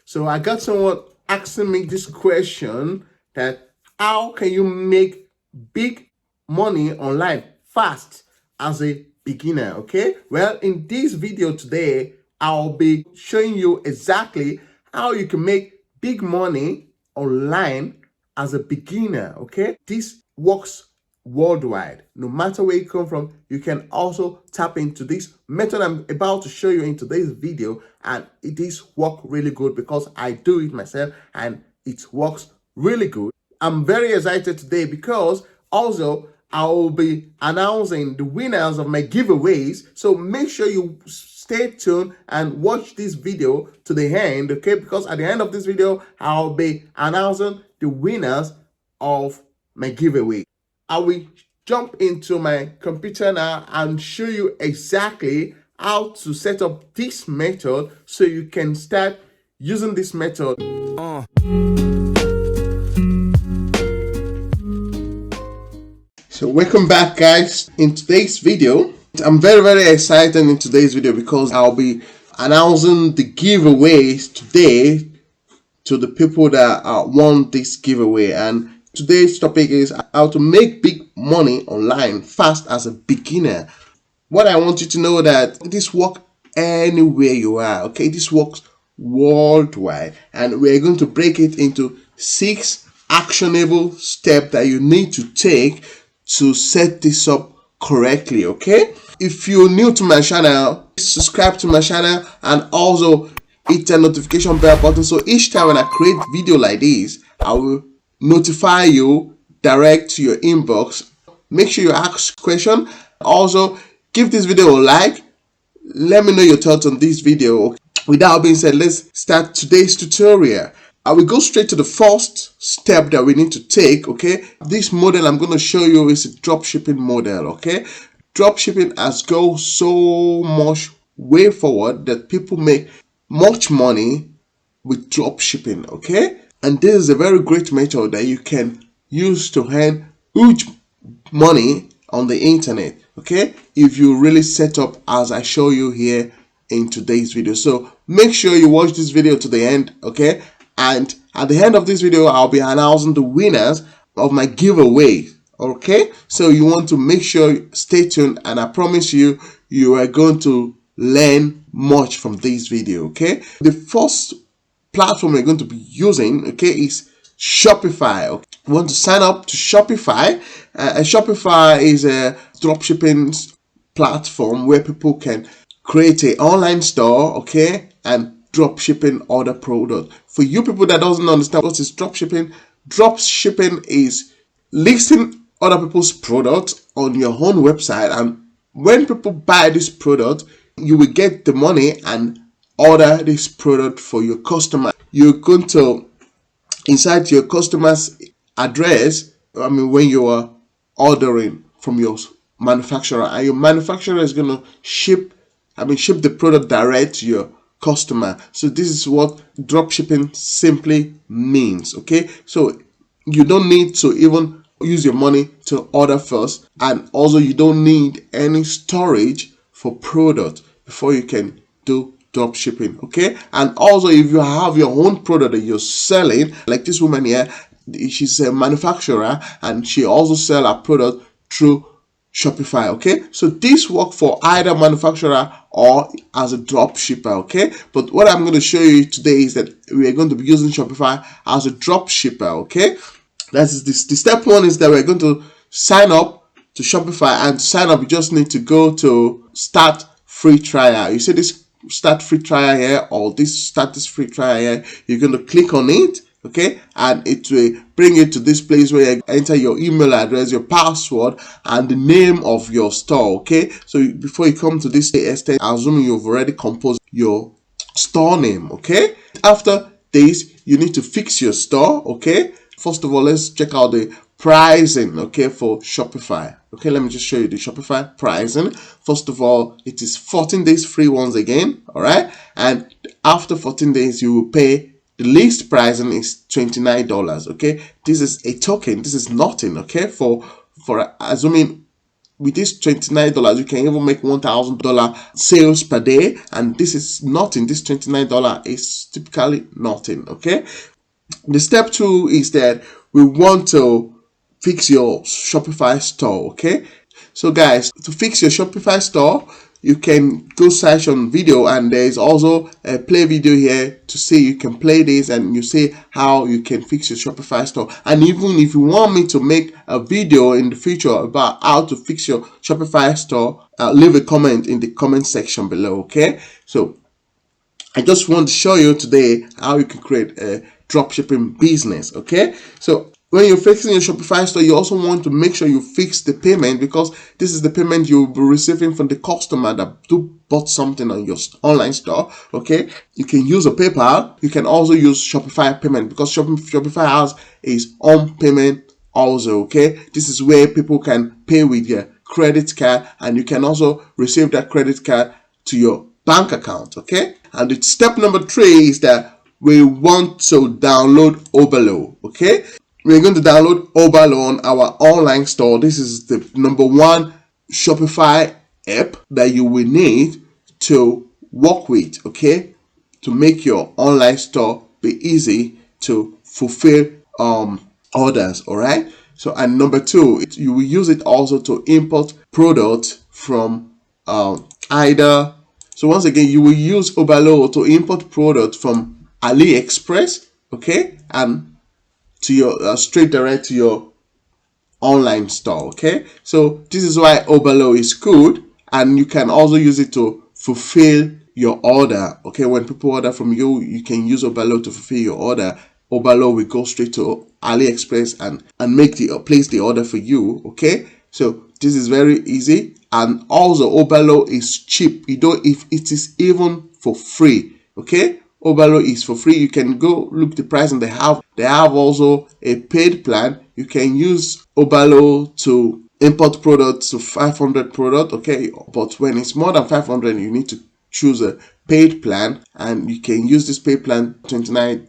So I got someone asking me this question, that how can you make big money online fast as a beginner? Okay, well, in this video today I'll be showing you exactly how you can make big money online as a beginner. Okay, this works worldwide. No matter where you come from, you can also tap into this method I'm about to show you in today's video, and it is work really good because I do it myself and it works really good. I'm very excited today because also I will be announcing the winners of my giveaways. So make sure you stay tuned and watch this video to the end, okay? Because at the end of this video, I'll be announcing the winners of my giveaway. I will jump into my computer now and show you exactly how to set up this method so you can start using this method. So welcome back, guys. In today's video, I'm very excited in today's video because I'll be announcing the giveaways today to the people that won this giveaway. And today's topic is how to make big money online fast as a beginner. What I want you to know that this works anywhere you are, okay? This works worldwide, and we're going to break it into 6 actionable steps that you need to take to set this up correctly, okay? If you're new to my channel, subscribe to my channel and also hit the notification bell button, so each time when I create video like this, I will notify you direct to your inbox. Make sure you ask question. Also, give this video a like. Let me know your thoughts on this video. With that being said, let's start today's tutorial. I will go straight to the first step that we need to take, okay? This model I'm going to show you is a dropshipping model, okay? Dropshipping has gone so much way forward that people make much money with dropshipping, okay? And this is a very great method that you can use to earn huge money on the internet, okay? If you really set up as I show you here in today's video. So make sure you watch this video to the end, okay? And at the end of this video, I'll be announcing the winners of my giveaway, okay? So you want to make sure you stay tuned, and I promise you, you are going to learn much from this video, okay? The first platform we're going to be using, okay, is Shopify. Okay? You want to sign up to Shopify. Shopify is a dropshipping platform where people can create an online store, okay, and dropshipping other products. For you people that doesn't understand what is dropshipping is listing other people's products on your own website, and when people buy this product, you will get the money and order this product for your customer. You're going to insert your customer's address, when you are ordering from your manufacturer, and your manufacturer is going to ship the product direct to your customer. So this is what dropshipping simply means, okay? So you don't need to even use your money to order first, and also you don't need any storage for product before you can do drop shipping, okay? And also, if you have your own product that you're selling, like this woman here, she's a manufacturer and she also sells her product through Shopify, okay? So this works for either manufacturer or as a drop shipper, okay? But what I'm going to show you today is that we are going to be using Shopify as a drop shipper, okay? That's the step 1 is that we're going to sign up to Shopify, and to sign up you just need to go to start free trial. You see this start free trial here, or this start this free trial here. You're going to click on it, okay, and it will bring you to this place where you enter your email address, your password, and the name of your store, okay? So before you come to this extent, assuming you've already composed your store name, okay? After this, you need to fix your store, okay? First of all, let's check out the pricing, okay, for Shopify. Okay, let me just show you the Shopify pricing. First of all, it is 14 days free once again, all right? And after 14 days, you will pay. The list pricing is $29, okay? This is a token. This is nothing, okay? For assuming with this $29, you can even make $1,000 sales per day, and this is nothing. This $29 is typically nothing. Okay. The step 2 is that we want to fix your Shopify store. Okay. So guys, to fix your Shopify store, you can go search on video, and there is also a play video here to see. You can play this and you see how you can fix your Shopify store. And even if you want me to make a video in the future about how to fix your Shopify store, leave a comment in the comment section below. Okay, so I just want to show you today how you can create a dropshipping business. Okay, so when you're fixing your Shopify store, you also want to make sure you fix the payment, because this is the payment you'll be receiving from the customer that bought something on your online store. Okay, you can use a PayPal. You can also use Shopify payment, because Shopify has its own payment also. Okay, this is where people can pay with your credit card, and you can also receive that credit card to your bank account. Okay, and the step number 3 is that we want to download Oberlo. Okay, we're going to download Oberlo on our online store. This is the number 1 Shopify app that you will need to work with, okay, to make your online store be easy to fulfill orders. All right. So, and number 2, you will use it also to import products from either. So once again, you will use Oberlo to import products from AliExpress, okay, and to your straight direct to your online store. Okay, so this is why Oberlo is good, and you can also use it to fulfill your order. Okay, when people order from you, you can use Oberlo to fulfill your order. Oberlo will go straight to AliExpress and make place the order for you. Okay, so this is very easy, and also Oberlo is cheap. You don't, if it is even for free. Okay, Oberlo is for free. You can go look the price, and they have also a paid plan. You can use Oberlo to import products to 500 products. Okay, but when it's more than 500, you need to choose a paid plan, and you can use this paid plan $29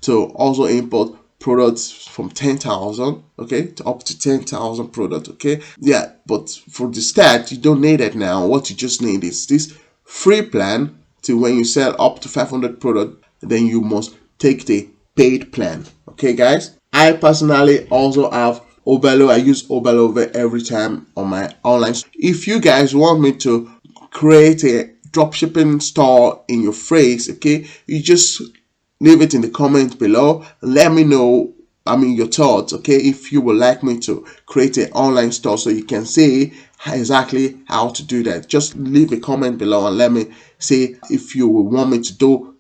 to also import products from 10,000, okay, to up to 10,000 products. Okay, yeah, but for the start, you don't need it now. What you just need is this free plan. To when you sell up to 500 products, then you must take the paid plan. Okay, guys, I personally also have Oberlo. I use Oberlo every time on my online. If you guys want me to create a dropshipping store in your phrase, okay, you just leave it in the comments below. Let me know, your thoughts. Okay, if you would like me to create an online store so you can see exactly how to do that, just leave a comment below and let me see if you will want me to do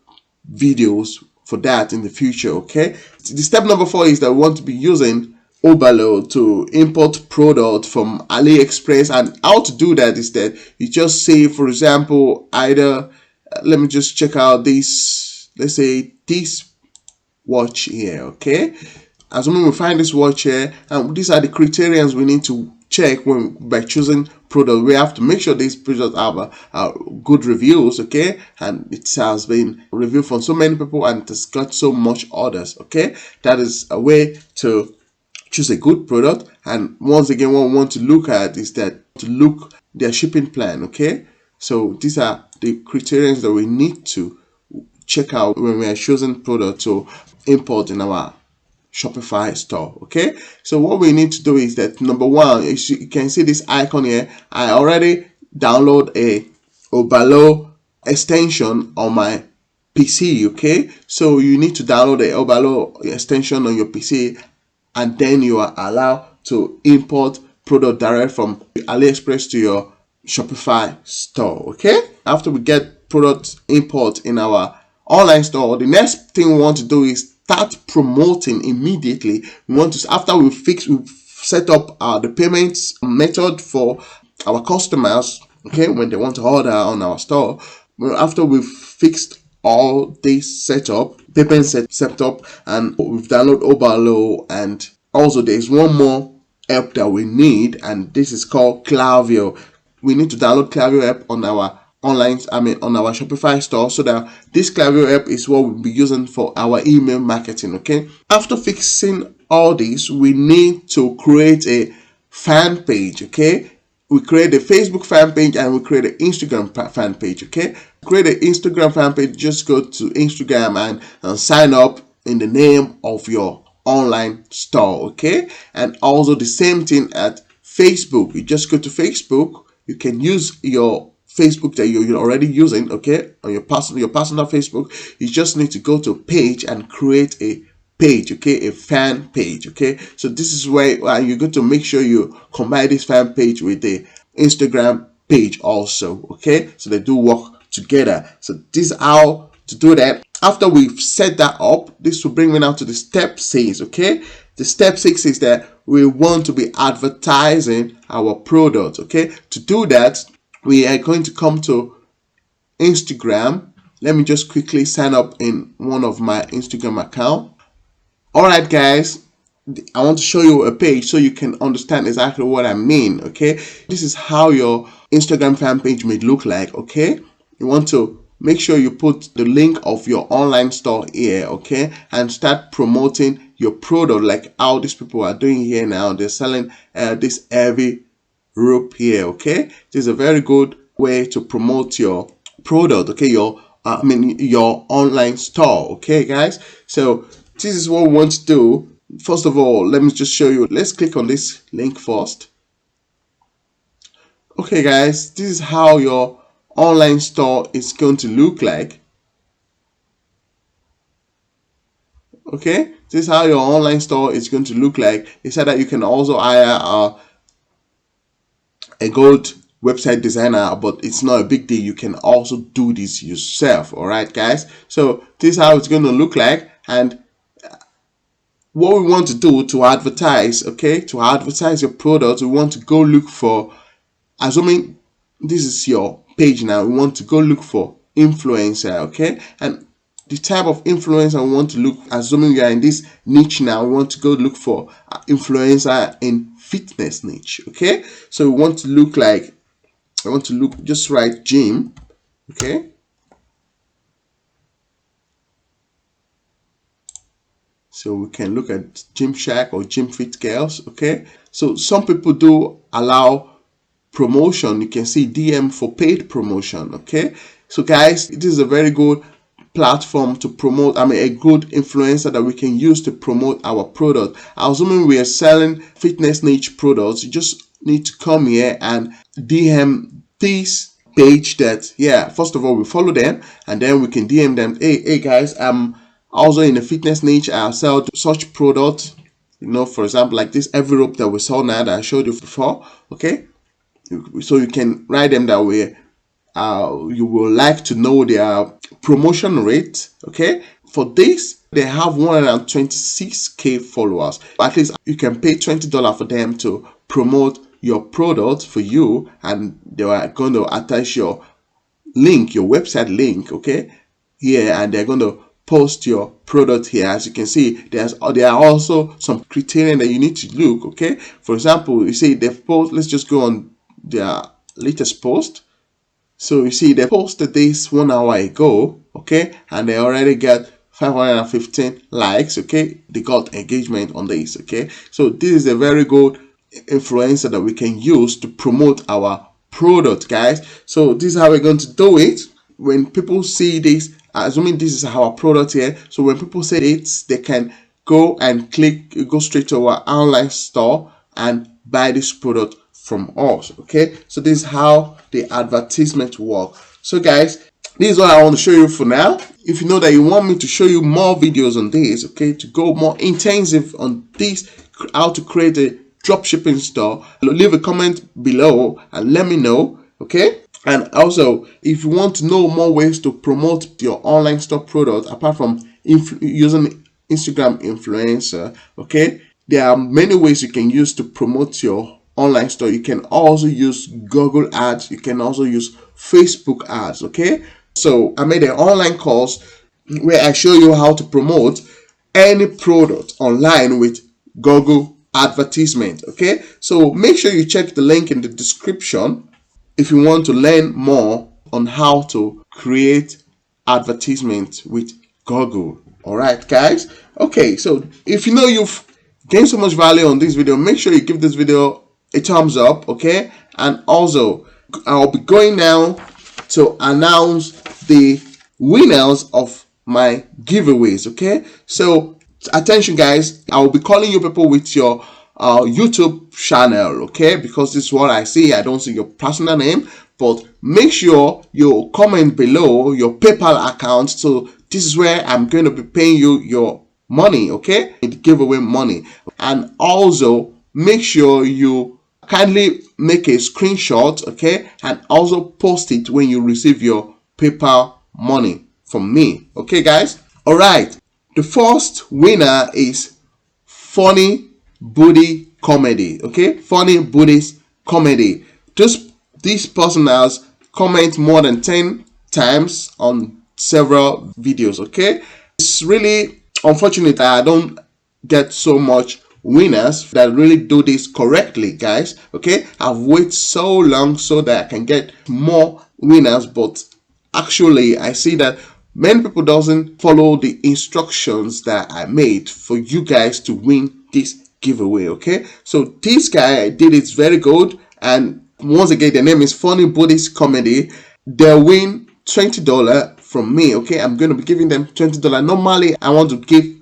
videos for that in the future. Okay, the step number 4 is that we want to be using Oberlo to import product from AliExpress. And how to do that is that you just say, for example, either let me just check out this, let's say this watch here. Okay, assuming we find this watch here, and these are the criteria we need to check when by choosing product. We have to make sure these products have good reviews, okay, and it has been reviewed from so many people and it's got so much orders. Okay, that is a way to choose a good product. And once again, what we want to look at is that to look their shipping plan. Okay, so these are the criteria that we need to check out when we are choosing product to import in our Shopify store. Okay, so what we need to do is that number 1, you can see this icon here. I already download a Oberlo extension on my PC. Okay, so you need to download the Oberlo extension on your PC, and then you are allowed to import product direct from AliExpress to your Shopify store. Okay, after we get product import in our online store, the next thing we want to do is start promoting immediately. We want to, after we've set up the payments method for our customers, okay, when they want to order on our store. After we've fixed all this setup, payment set up, and we've downloaded Oberlo, and also there's one more app that we need, and this is called Klaviyo. We need to download Klaviyo app on our online, on our Shopify store, so that this Klaviyo app is what we'll be using for our email marketing. Okay, after fixing all this, we need to create a fan page. Okay, we create a Facebook fan page and we create an Instagram fan page. Okay, create an Instagram fan page. Just go to Instagram and sign up in the name of your online store. Okay, and also the same thing at Facebook. You just go to Facebook. You can use your Facebook that you're already using, okay, on your personal Facebook. You just need to go to a page and create a page, okay, a fan page. Okay, so this is where you're going to make sure you combine this fan page with the Instagram page also. Okay, so they do work together. So this is how to do that. After we've set that up, this will bring me now to the step 6. Okay, the step 6 is that we want to be advertising our product. Okay, to do that, we are going to come to Instagram. Let me just quickly sign up in one of my Instagram account. Alright guys, I want to show you a page so you can understand exactly what I mean. Okay, this is how your Instagram fan page may look like. Okay, you want to make sure you put the link of your online store here, okay, and start promoting your product like how these people are doing here now. They're selling this heavy rope here. Okay, this is a very good way to promote your product. Okay, your online store. Okay guys, so this is what we want to do. First of all, let me just show you. Let's click on this link first. Okay guys, this is how your online store is going to look like. Okay, this is how your online store is going to look like. It said that you can also hire a good website designer, but it's not a big deal. You can also do this yourself. All right guys, so this is how it's going to look like. And what we want to do to advertise, okay, to advertise your product, we want to go look for, assuming this is your page now, we want to go look for influencer. Okay, and the type of influencer we want to look, assuming you are in this niche now, we want to go look for influencer in fitness niche. Okay, so we want to look like, I want to look, just write gym. Okay, so we can look at Gymshark or Gym Fit Girls. Okay, so some people do allow promotion. You can see DM for paid promotion. Okay, so guys, this is a very good platform to promote, a good influencer that we can use to promote our product. Assuming we are selling fitness niche products, you just need to come here and DM this page that, yeah, first of all we follow them, and then we can DM them, hey guys, I'm also in the fitness niche, I sell such products, for example, like this heavy rope that we saw now that I showed you before. Okay, so you can write them that way. You will like to know their promotion rate. Okay, for this they have 126k followers. At least you can pay $20 for them to promote your product for you, and they are going to attach your link, your website link, okay, here, and they're going to post your product here. As you can see, there are also some criteria that you need to look. Okay, for example, you see they've post, let's just go on their latest post. So you see they posted this 1 hour ago, okay, and they already got 515 likes. Okay, they got engagement on this. Okay, so this is a very good influencer that we can use to promote our product, guys. So this is how we're going to do it. When people see this, assuming this is our product here, so when people say it, they can go and go straight to our online store and buy this product from us. Okay, so this is how the advertisement work. So guys, this is what I want to show you for now. If you know that you want me to show you more videos on this, okay, to go more intensive on this, how to create a dropshipping store, leave a comment below and let me know. Okay, and also if you want to know more ways to promote your online store product apart from using Instagram influencer, okay, there are many ways you can use to promote your online store. You can also use Google ads, you can also use Facebook ads. Okay, so I made an online course where I show you how to promote any product online with Google advertisement. Okay, so make sure you check the link in the description if you want to learn more on how to create advertisement with Google. All right guys, okay, so if you know you've gained so much value on this video, make sure you give this video a thumbs up, okay? And also I'll be going now to announce the winners of my giveaways, okay? So attention guys, I will be calling you people with your YouTube channel, okay? Because this is what I see. I don't see your personal name, but make sure you comment below your PayPal account. So this is where I'm going to be paying you your money, okay? The giveaway money. And also make sure you kindly make a screenshot, okay, and also post it when you receive your PayPal money from me, okay guys? All right, the first winner is Funny Booty Comedy, okay? Funny Booty's Comedy. This person has commented more than 10 times on several videos, okay? It's really unfortunate that I don't get so much winners that really do this correctly, guys, okay? I've waited so long so that I can get more winners, but actually I see that many people doesn't follow the instructions that I made for you guys to win this giveaway, okay? So this guy did it very good, and once again, the name is Funny Buddhist Comedy. They'll win $20 from me, okay? I'm going to be giving them $20. Normally I want to give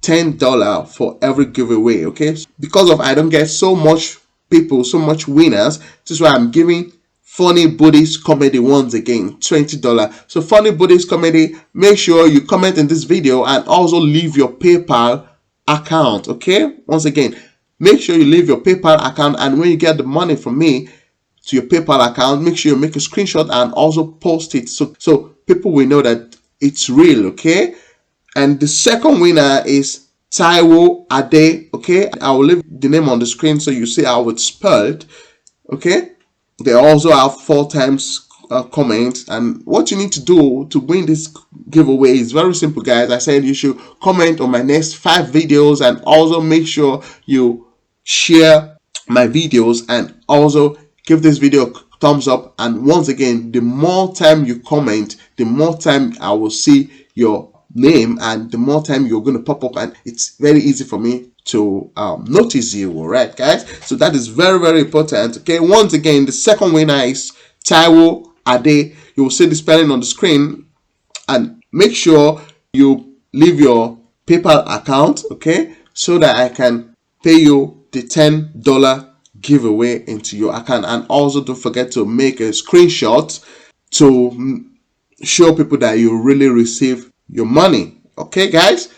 $10 for every giveaway, okay? Because of I don't get so much people, so much winners, this is why I'm giving Funny Buddhist Comedy once again $20. So Funny Buddhist Comedy, make sure you comment in this video and also leave your PayPal account, okay? Once again, make sure you leave your PayPal account, and when you get the money from me to your PayPal account, make sure you make a screenshot and also post it so people will know that it's real, okay? And the second winner is Taiwo Ade, okay? I will leave the name on the screen so you see how it's spelled, okay? They also have 4 times comments, and what you need to do to win this giveaway is very simple, guys. I said you should comment on my next 5 videos, and also make sure you share my videos and also give this video a thumbs up. And once again, the more time you comment, the more time I will see your name and the more time you're going to pop up, and it's very easy for me to notice you. All right guys, so that is very, very important, okay? Once again, the second winner is Taiwo Ade. You will see the spelling on the screen, and make sure you leave your PayPal account, okay, so that I can pay you the $10 giveaway into your account. And also don't forget to make a screenshot to show people that you really receive your money, okay guys?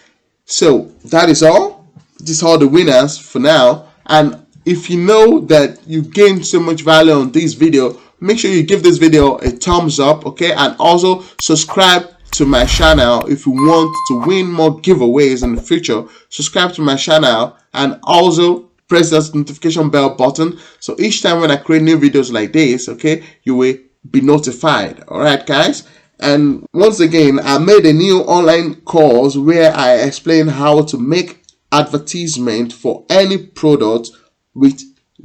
So that is all. These are the winners for now. And if you know that you gained so much value on this video, make sure you give this video a thumbs up, okay? And also subscribe to my channel if you want to win more giveaways in the future. Subscribe to my channel and also press that notification bell button, so each time when I create new videos like this, okay, you will be notified. All right guys? And once again, I made a new online course where I explain how to make advertisement for any product with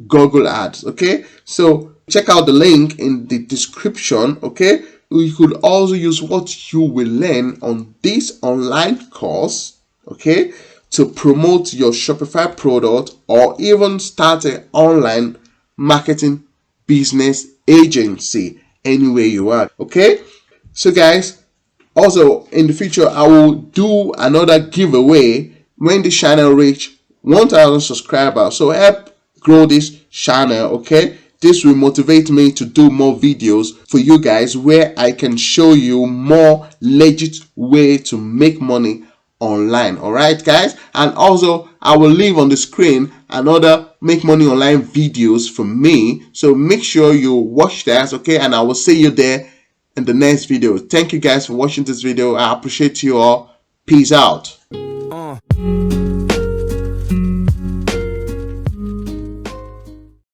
Google Ads, okay? So check out the link in the description, okay? You could also use what you will learn on this online course, okay, to promote your Shopify product or even start an online marketing business agency anywhere you are, okay? So guys, also in the future I will do another giveaway when the channel reach 1,000 subscribers. So help grow this channel, okay? This will motivate me to do more videos for you guys where I can show you more legit way to make money online. All right guys? And also I will leave on the screen another make money online videos from me, so make sure you watch that, okay? And I will see you there in the next video. Thank you guys for watching this video. I appreciate you all. Peace out.